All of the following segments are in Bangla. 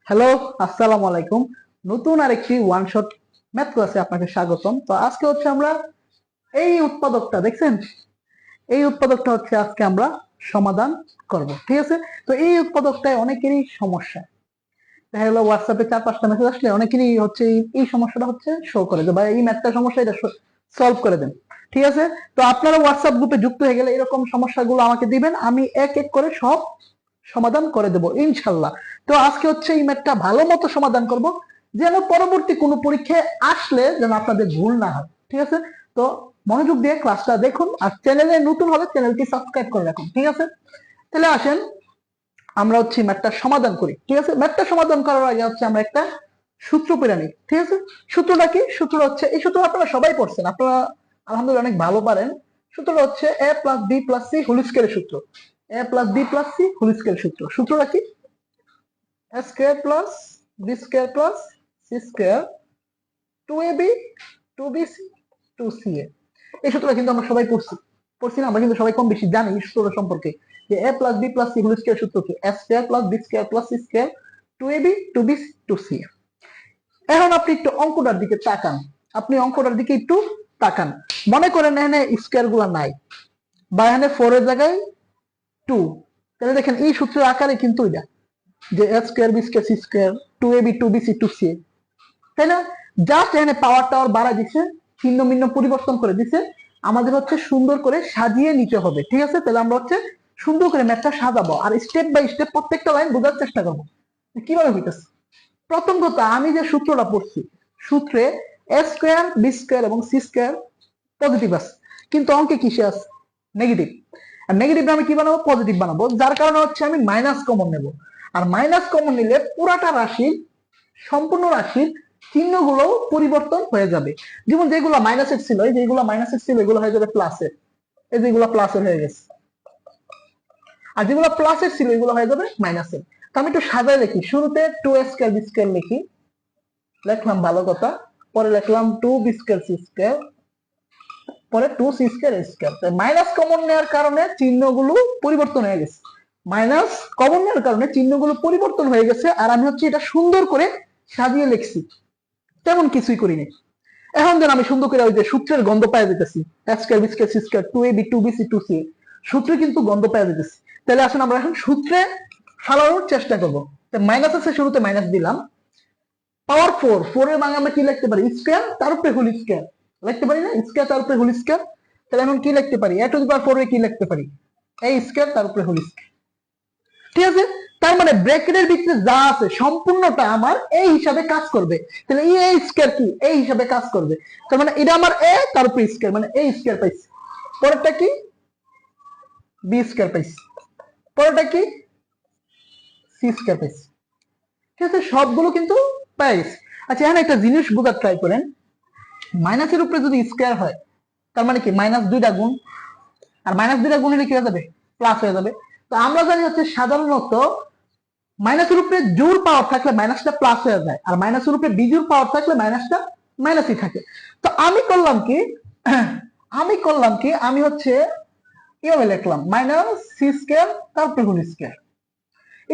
হ্যালো, আসসালামু আলাইকুম। নতুন আরেকটি ওয়ান শট ম্যাথ ক্লাসে আপনাকে স্বাগতম। তো আজকে হচ্ছে আমরা এই উৎপাদকটা দেখছেন, এই উৎপাদকটা হচ্ছে আজকে আমরা সমাধান করব, ঠিক আছে? তো এই উৎপাদকটায় অনেকেরই সমস্যা দেখা গেলো, হোয়াটসঅ্যাপে 4-5টা মেসেজ আসলে অনেকেরই হচ্ছে এই সমস্যাটা হচ্ছে শো করে যে ভাই এই ম্যাথটা সমস্যা, এটা সলভ করে দেন, ঠিক আছে? তো আপনারা হোয়াটসঅ্যাপ গ্রুপে যুক্ত হয়ে গেলে এরকম সমস্যাগুলো আমাকে দিবেন, আমি এক এক করে সব সমাধান করে দেব ইনশাল্লাহ। তো আজকে হচ্ছে এই ম্যাথটা ভালো মতো সমাধান করব, যেন পরবর্তী কোনো পরীক্ষায় আসলে যেন আপনাদের ভুল না হয়, ঠিক আছে? তো মনোযোগ দিয়ে ক্লাসটা দেখুন, আর চ্যানেলে নতুন হলে চ্যানেলটি সাবস্ক্রাইব করে রাখুন, ঠিক আছে? তাহলে আসেন আমরা হচ্ছে ম্যাথটা সমাধান করি, ঠিক আছে? ম্যাথটা সমাধান করার আগে হচ্ছে আমরা একটা সূত্র পেরে নিই, ঠিক আছে? সূত্রটা কি? সূত্রটা হচ্ছে, এই সূত্র আপনারা সবাই পড়ছেন, আপনারা আলহামদুলিল্লাহ অনেক ভালো পারেন। সূত্রটা হচ্ছে a plus B plus C whole স্কয়ারের সূত্র। a plus B plus C whole স্কয়ারের সূত্র। সূত্রটা কি? a square plus B square plus C square 2ab 2bc 2ca। এই সূত্রটা কিন্তু আমরা সবাই পড়ছি না? আমরা কিন্তু সবাই কম বেশি জানি এই সূত্রটা সম্পর্কে, যে a plus B plus C whole square সূত্র কি? a square plus B square plus C square 2ab 2bc 2ca। এখন আপনি একটু অঙ্কটার দিকে তাকান, আপনি অঙ্কটার দিকে একটু তাকান। মনে করেন এখানে স্কয়ার গুলা নাই, বা এখানে 4 এর জায়গায় 2, তাহলে দেখেন এই সূত্রের আকারে কিন্তু এটা, যে a square B square C square 2ab 2bc 2ca, তাই না? জাস্ট এখানে পাওয়ার টাওয়ার বাড়া দিছে, চিহ্ন মিহ্ন পরিবর্তন করে দিছে, আমাদের হচ্ছে সুন্দর করে সাজিয়ে নিতে হবে, ঠিক আছে? তাহলে আমরা হচ্ছে সুন্দর করে ম্যাথটা সাজাবো, আর স্টেপ বাই স্টেপ প্রত্যেকটা লাইন বোঝার চেষ্টা করবো কিভাবে হইতেছে। প্রথম কথা, আমি যে সূত্রটা পড়ছি, সূত্রে এ স্কয়ার বি স্কয়ার এবং সি স্কয়ার পজিটিভ আছে, কিন্তু অঙ্কে কিসে আছে? নেগেটিভ। আর নেগেটিভ আমি কি বানাবো? পজিটিভ বানাবো, যার কারণে হচ্ছে আমি মাইনাস কমন নেব। আর মাইনাস কমন নিলে পুরাটা রাশির, সম্পূর্ণ রাশির চিহ্নগুলো পরিবর্তন হয়ে যাবে। যেমন যেগুলো মাইনাসের ছিল, এই যেগুলো মাইনাসের ছিল এগুলো হয়ে যাবে প্লাসের, এই যেগুলো প্লাসের হয়ে গেছে। আর যেগুলো প্লাসের ছিল এগুলো হয়ে যাবে মাইনাসের। তো আমি একটু সাজায় লিখি, শুরুতে 2a স্কয়ার বি স্কয়ার লিখি, লিখলাম ভালো কথা, পরে লিখলাম 2b স্কয়ার সি স্কয়ার, পরে 2c square A square. Minus common নেওয়ার কারণে চিহ্নগুলো পরিবর্তন হয়ে গেছে, মাইনাস কমন নেওয়ার কারণে চিহ্নগুলো পরিবর্তন হয়ে গেছে, আর আমি হচ্ছে এটা সুন্দর করে সাজিয়ে লিখছি, তেমন কিছুই করিনি। এখন যেন আমি সুন্দর করে ওই যে সূত্রের গন্ধ পাই যেতেছি, a square B square C square 2ab 2bc 2ca, সূত্রে কিন্তু গন্ধ পাই যেতেছি। তাহলে আসুন আমরা এখন সূত্রে ফালানোর চেষ্টা করব। মাইনাস আছে, শুরুতে মাইনাস দিলাম, পাওয়ার 4, 4 এর মানে আমরা কি লিখতে পারি? স্কয়ার তার উপরে হোল স্কয়ার লিখতে পারি না? স্কয়ার তার উপরে হোল স্কয়ার। তাহলে এখন কি লিখতে পারি? a টু দি পাওয়ার 4 এ কি লিখতে পারি? a স্কয়ার তার উপরে হোল স্কয়ার, ঠিক আছে? তার মানে ব্র্যাকেটের ভিতরে যা আছে সম্পূর্ণটা আমার এই হিসাবে কাজ করবে। তাহলে এই a স্কয়ার কি? এই হিসাবে কাজ করবে। তার মানে এটা আমার a তার উপরে স্কয়ার, মানে a স্কয়ার পাইছি। পরেরটা কি? b স্কয়ার পাইছি। পরেরটা কি? c স্কয়ার পাইছি, ঠিক আছে? সবগুলো কিন্তু পাইছি। আচ্ছা, এখানে একটা জিনিস বোঝার ট্রাই করেন, মাইনাসের উপরে যদি স্কয়ার হয় তার মানে কি? মাইনাস 2টা গুণ, আর মাইনাস 2টা গুণ হলে কি হয়ে যাবে? প্লাস হয়ে যাবে। তো আমরা জানি হচ্ছে সাধারণত মাইনাসের উপরে জোর পাওয়ার থাকলে মাইনাসটা প্লাস হয়ে যায়, আর মাইনাসের উপরে বিজোড় পাওয়ার থাকলে মাইনাসটা মাইনাসই থাকে। তো আমি করলাম কি, আমি হচ্ছে এভাবে লিখলাম মাইনাস সি স্কয়ার তারপরে হোল স্কয়ার।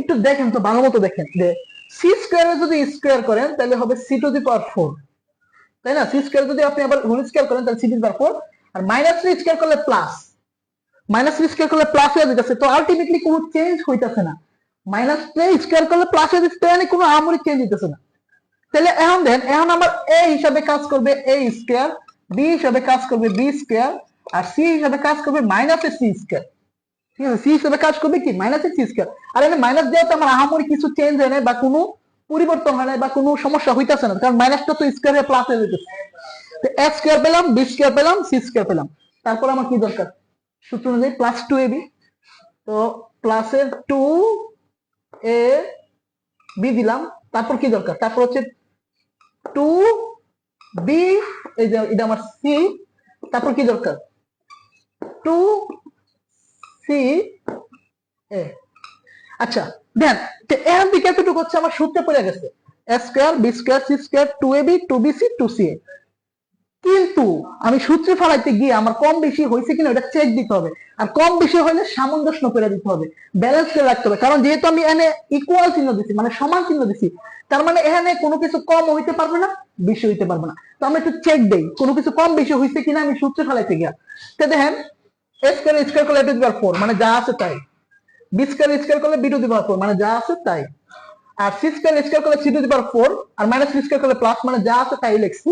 একটু দেখেন তো, ভালো মতো দেখেন, যে সি স্কয়ারে যদি স্কয়ার করেন তাহলে হবে সি টু দি পাওয়ার 4, তাই না? সি স্কয়ার যদি আপনি আবার হোল স্কয়ার করেন তাহলে সি টু দি পাওয়ার 4, আর মাইনাস থ্রি স্কয়ার করলে প্লাস, মাইনাস থ্রি স্কয়ার করলে প্লাস হয়ে যেতেছে, তো আলটিমেটলি কোনো চেঞ্জ হইতেছে না। মাইনাস থ্রি স্কয়ার করলে প্লাস হয়ে যাচ্ছে, তাই কোনো আমরি চেঞ্জ হইতেছে না। তাহলে এখন দেন, এখন আমার a হিসাবে কাজ করবে a স্কয়ার, b হিসাবে কাজ করবে b স্কয়ার, আর c হিসাবে কাজ করবে মাইনাস c স্কয়ার, ঠিক আছে? c হিসাবে কাজ করবে কি? Minus c square. আর এখানে মাইনাস দেওয়াতে আমার আহামরি কিছু চেঞ্জ হয় না, বা কোনো পরিবর্তন হয় না, বা কোনো সমস্যা হইতাছে না, কারণ মাইনাসটা তো স্কয়ার হয়ে প্লাস হয়ে যেতেছে। তো a স্কয়ার পেলাম, b স্কয়ার পেলাম, c স্কয়ার পেলাম। তারপর আমার কি দরকার? সূত্র অনুযায়ী প্লাস 2ab, তো প্লাসের 2ab দিলাম। তারপর কি দরকার? তারপর হচ্ছে 2b, এই যে এটা আমার c, তারপর কি দরকার? 2ca। আচ্ছা দেন, এখান থেকে এতটুকু হচ্ছে আমার সূত্রে পড়ে গেছে, a square B square C square 2ab 2bc 2ca। কিন্তু আমি সূত্রে ফেলাইতে গিয়ে আমার কম বেশি হয়েছে কিনা ওটা চেক দিতে হবে। আর কম বেশি হলে সামঞ্জস্য করে দিতে হবে, ব্যালেন্স করে রাখতে হবে। কারণ যেহেতু আমি এখানে ইকুয়াল চিহ্ন দিচ্ছি, মানে সমান চিহ্ন দিচ্ছি, তার মানে এখানে কোনো কিছু কম হইতে পারবে না, বেশি হইতে পারবে না। তো আমরা একটু চেক দেই কোনো কিছু কম বেশি হয়েছে কিনা আমি সূত্রে ফেলাইতে গিয়া। তো দেখেন এ স্কয়ার স্কয়ার করলে টু দি পাওয়ার 4 মানে যা আছে তাই, বি স্কয়ার স্কয়ার করলে বি টু দি পাওয়ার 4 মানে যা আছে তাই, আর সি স্কয়ার স্কয়ার করলে সি টু দি পাওয়ার 4 আর মাইনাস সি স্কয়ার করলে প্লাস মানে যা আছে তাই লিখছি।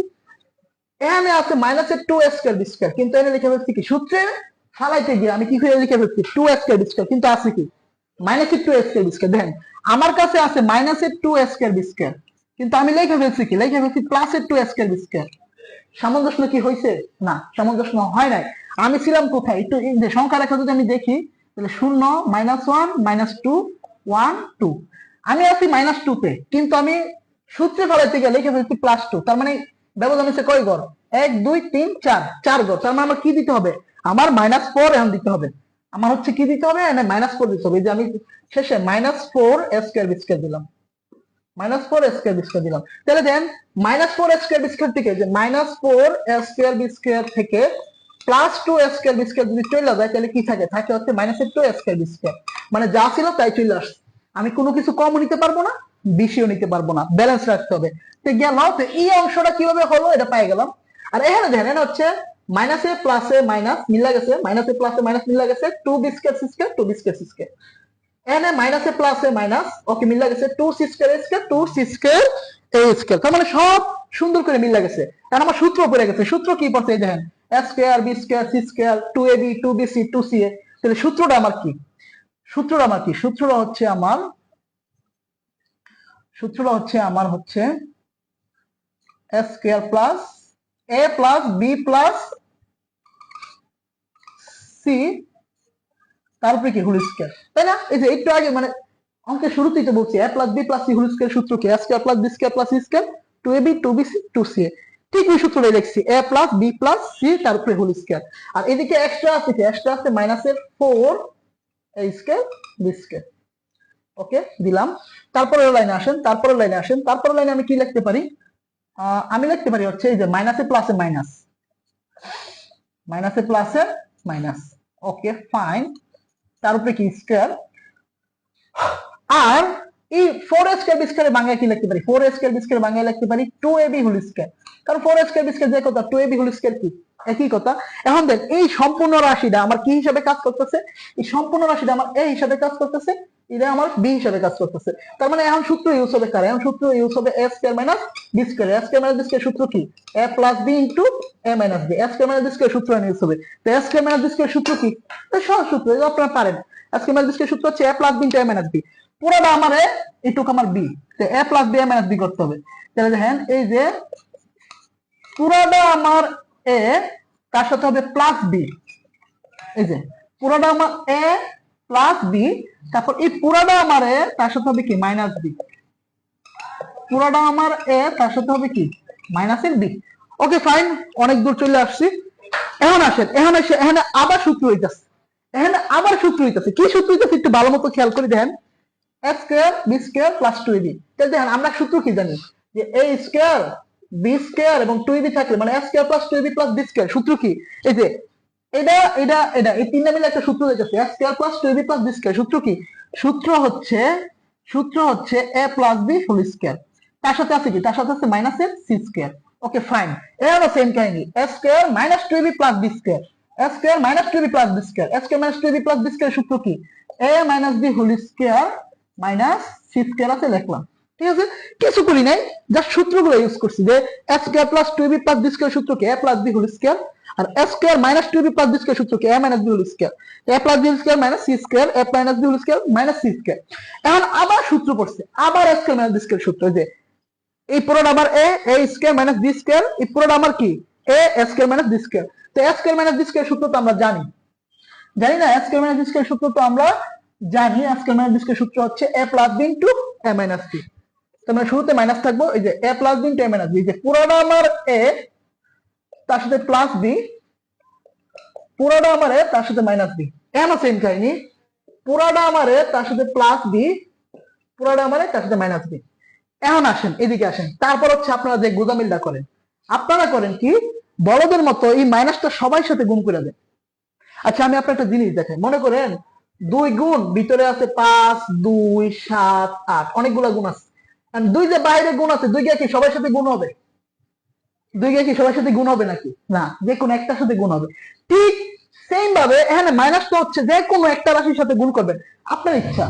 এখানে আছে মাইনাসের 2 স্কয়ার বি স্কয়ার, কিন্তু এখানে লিখে ফেলছি কি সূত্রে ফালাইতে গিয়ে আমি কি করে লিখে ফেলছি 2 স্কয়ার বি স্কয়ার, কিন্তু আছে কি মাইনাসের 2 স্কয়ার বি স্কয়ার। দেখেন আমার কাছে আছে মাইনাসের 2 স্কয়ার বি স্কয়ার, কিন্তু আমি লিখে ফেলছি কি লিখে ফেলছি প্লাসের 2 স্কয়ার বি স্কয়ার। সামঞ্জস্য কি হয়েছে? না, সামঞ্জস্য হয় নাই। আমি ছিলাম কোথায় একটু এই যে সংখ্যা রেখা যদি আমি দেখি তাহলে 0 -1 -2 1 2, আমি আছি -2 তে, কিন্তু আমি সূত্রে ফেলাইতে গিয়ে লিখে ফেলছি +2। তার মানে ব্যবধান হচ্ছে কয় ঘর? 1 2 3 4 4 ঘর। তার মানে আমার কি দিতে হবে? আমার -4 এখন দিতে হবে। আমার হচ্ছে কি দিতে হবে? এখানে -4 দিতে হবে। এই যে আমি শেষে -4 স্কয়ার বি স্কয়ার দিলাম, -4 স্কয়ার বি স্কয়ার দিলাম। তাহলে দেন -4 স্কয়ার বি স্কয়ার থেকে যে -4 স্কয়ার বি স্কয়ার থেকে +2 স্কয়ার বি স্কয়ার যদি চলে যায় তাহলে কি থাকে? থাকে হচ্ছে -2 স্কয়ার বি স্কয়ার, মানে যা ছিল তাই চলে আসছে। আমি কোনো কিছু কমও নিতে পারবো না, বেশিও নিতে পারবো না, ব্যালেন্স রাখতে হবে। তো গেল তো এই অংশটা কিভাবে হলো এটা পাই গেলাম। আর এখানে দেখেন এটা হচ্ছে মাইনাসে প্লাসে মাইনাস মিলা গেছে, মাইনাসে প্লাসে মাইনাস মিলা গেছে, 2 B square C square 2 B square C square. এখানে মাইনাসে প্লাসে মাইনাস ওকে মিলা গেছে 2 C square A square 2 C square A square. তার মানে সব সুন্দর করে মিলা গেছে। কারণ আমার সূত্র পড়ে গেছে। সূত্র কি পড়ছে? এই দেখেন A square B square C square 2ab 2bc 2ca। তাহলে সূত্রটা আমার কি? সূত্রটা আমার কি? সূত্রটা হচ্ছে এ স্কয়ার প্লাস এ প্লাস বি প্লাস সি তারপরে কি হোল স্কয়ার, তাই না? এই যে একটু আগে মানে অঙ্কের শুরুতেই তো বলছি a plus B plus C whole square সূত্র কি? a square plus B square plus C square 2ab 2bc 2ca। ঠিক ওই সূত্রটাই লিখছি, a plus B plus C তারপরে হোল স্কয়ার। আর এদিকে এক্সট্রা আছে কি? এক্সট্রা আছে মাইনাসের 4 a square B square. Okay দিলাম। তারপরের লাইনে আসেন, তারপরের লাইনে আমি কি লিখতে পারি? আমি লিখতে পারি হচ্ছে এই যে মাইনাসে প্লাসে মাইনাস, মাইনাসে প্লাসে মাইনাস। Okay fine. তার উপরে কি স্কয়ার। আর এই 4 স্কয়ার বি স্কয়ার বাংলায় কি লিখতে পারি? 4 স্কয়ার বি স্কয়ার বাংলায় লিখতে পারি 2ab হোল স্কয়ার। কারণ 4 স্কয়ার বি স্কয়ার যে কথা 2ab হোল স্কয়ার কি একই কথা। এখন দেখ এই সম্পূর্ণ রাশিটা আমার কি হিসাবে কাজ করতেছে? এই সম্পূর্ণ রাশিটা আমার a হিসাবে কাজ করতেছে, এটা আমার b হিসাবে কাজ করতেছে। তার মানে এখন সূত্র ইউজ হবে কার? এখন সূত্র ইউজ হবে a square minus b square. a square minus b square সূত্র কি? a plus b into a minus b। a square minus b square সূত্র ইউজ হবে। তো a square minus b square সূত্র কি? এটা সহজ সূত্র, এটা আপনারা পারেন। a square minus b square সূত্র হচ্ছে a plus b into a minus b। পুরোটা আমার a, এটুকু আমার b। তো a plus b a minus b করতে হবে। তাহলে দেখেন এই যে পুরোটা আমার a, তার সাথে হবে প্লাস b। এই যে পুরোটা আমার a প্লাস b, তারপর এই পুরোটা আমার a, তার সাথে হবে কি মাইনাস b। পুরোটা আমার a, তার সাথে হবে কি মাইনাসের b। ওকে ফাইন, অনেক দূর চলে আসছি। এখন আসেন, এখানে আবার সূত্র হইতাছে, কি সূত্র হইতাছে একটু ভালো মতো খেয়াল করে দেখেন। a square B square plus 2ab। তাহলে দেখেন আমরা সূত্র কি জানি যে a স্কয়ার বি স্কয়ার এবং 2ab থাকলে মানে a square plus 2ab plus b square. সূত্র কি? এই যে এটা এই তিনটা মিলে একটা সূত্র হইতাছে a square plus 2ab plus b square. সূত্র কি? সূত্র হচ্ছে a plus b whole square. তার সাথে আছে কি? তার সাথে আছে মাইনাসের c স্কয়ার। Okay fine. এরও সেম কাহিনী, a square minus 2ab plus b square. a square minus 2ab plus b square. a square minus 2ab plus b square সূত্র কি? a minus b whole square minus C square আছে লিখলাম। ঠিক আছে, কিছু করি নাই, জাস্ট সূত্রগুলো ইউজ করছি। যে a square plus 2ab plus b square সূত্র কি? a plus b whole square. আর a square minus 2ab plus b square সূত্র কি? a minus b whole square. a plus b whole square minus c square, a minus b whole square minus c square. এখন আবার সূত্র পড়ছে, আবার a square minus b square সূত্র। যে এই পুরোটা আমার a square minus b square, এই পুরোটা আমার কি a square minus b square. তো a square minus b square সূত্র তো আমরা জানি না? a square minus b square সূত্র তো আমরা জানি। a square minus b square সূত্র হচ্ছে a plus b into a minus b। তো আমরা শুরুতে মাইনাস থাকবো, এই যে a plus b into a minus b। যে পুরোটা আমার a, তার সাথে প্লাস b, পুরোটা আমার a, তার সাথে মাইনাস b। এমন সেম কাহিনী, পুরোটা আমার a, তার সাথে প্লাস b, পুরোটা আমার a, তার সাথে মাইনাস b। এখন আসেন এদিকে আসেন। তারপর হচ্ছে আপনারা যে গোজামিলটা করেন, আপনারা করেন কি? বলদের মতো এই মাইনাসটা সবাই সাথে গুণ করে দেন। আচ্ছা আমি আপনার একটা জিনিস দেখাই, মনে করেন 2 গুণ ভিতরে আছে 5, 2, 7, 8, অনেকগুলা গুণ আছে। আর 2 যে বাইরে গুণ আছে, 2 কি সবার সাথে গুণ হবে? 2 কি সবার সাথে গুণ হবে নাকি? না, যে কোনো একটার সাথে গুণ হবে। ঠিক সেম ভাবে এখানে মাইনাসটা হচ্ছে যে কোনো একটা রাশির সাথে গুণ করবেন, আপনার ইচ্ছা,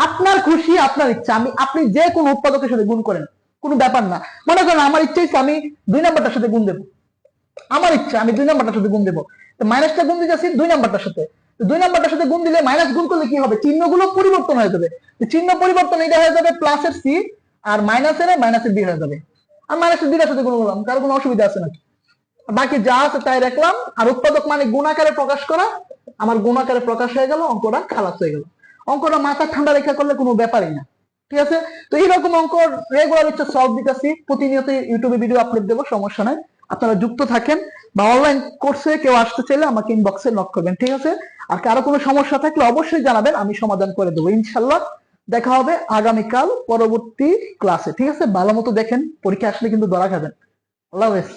আপনার খুশি, আপনার ইচ্ছা। আপনি যে কোনো উৎপাদকের সাথে গুণ করেন, কোনো ব্যাপার না। মনে করেন আমার ইচ্ছা হচ্ছে আমি 2 নাম্বারটার সাথে গুণ দেবো, আমার ইচ্ছা আমি 2 নাম্বারটার সাথে গুণ দেবো। তো মাইনাসটা গুণ দিতেছি 2 নাম্বারটার সাথে। 2 নাম্বারটার সাথে গুণ দিলে মাইনাস গুণ করলে কি হবে? চিহ্নগুলো পরিবর্তন হয়ে যাবে। চিহ্ন পরিবর্তন, এটা হয়ে যাবে প্লাসের সি, আর মাইনাসের বি হয়ে যাবে। আর মাইনাসের বিটার সাথে গুণ করলাম, কারো কোনো অসুবিধা আছে নাকি? বাকি যা আছে তাই রাখলাম। আর উৎপাদক মানে গুণাকারে প্রকাশ করা, আমার গুণাকারে প্রকাশ হয়ে গেল, অঙ্কটা খালাস হয়ে গেল। অঙ্কটা মাথা ঠান্ডা রেখা করলে কোনো ব্যাপারই না, ঠিক আছে? তো এইরকম অঙ্ক রেগুলার হচ্ছে সলভ দিতেছি, প্রতিনিয়ত ইউটিউবে ভিডিও আপলোড দেবো, সমস্যা নাই। আপনারা যুক্ত থাকেন, বা অনলাইন কোর্সে কেউ আসতে চাইলে আমাকে ইনবক্সে নক করবেন, ঠিক আছে? আর কারো কোনো সমস্যা থাকলে অবশ্যই জানাবেন, আমি সমাধান করে দেবো ইনশাল্লাহ। দেখা হবে আগামীকাল পরবর্তী ক্লাসে, ঠিক আছে? ভালো মতো দেখেন, পরীক্ষা আসলে কিন্তু ধরা খাবেন। আল্লাহ হাফেজ।